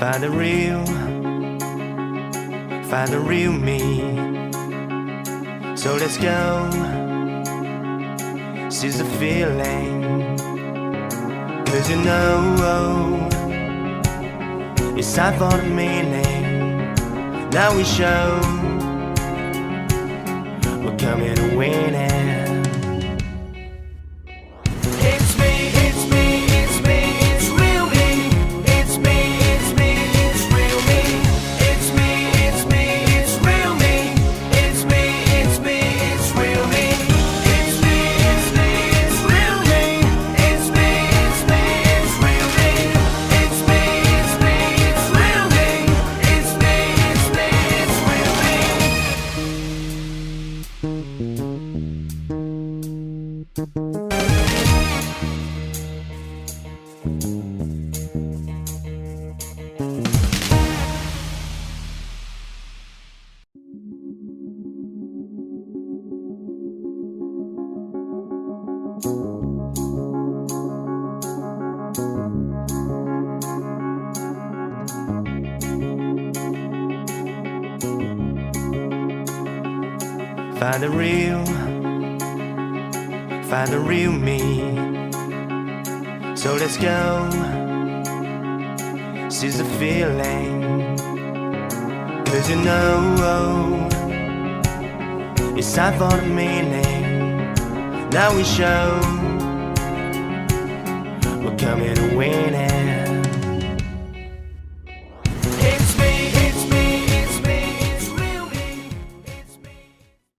Find the real me. So let's go, seize the feeling. 'Cause you know it's time for the meaning. Now we show we're coming to win it. Find the real me. So let's go, seize the feeling. 'Cause you know it's time for the meaning. Now we show we're coming to win it.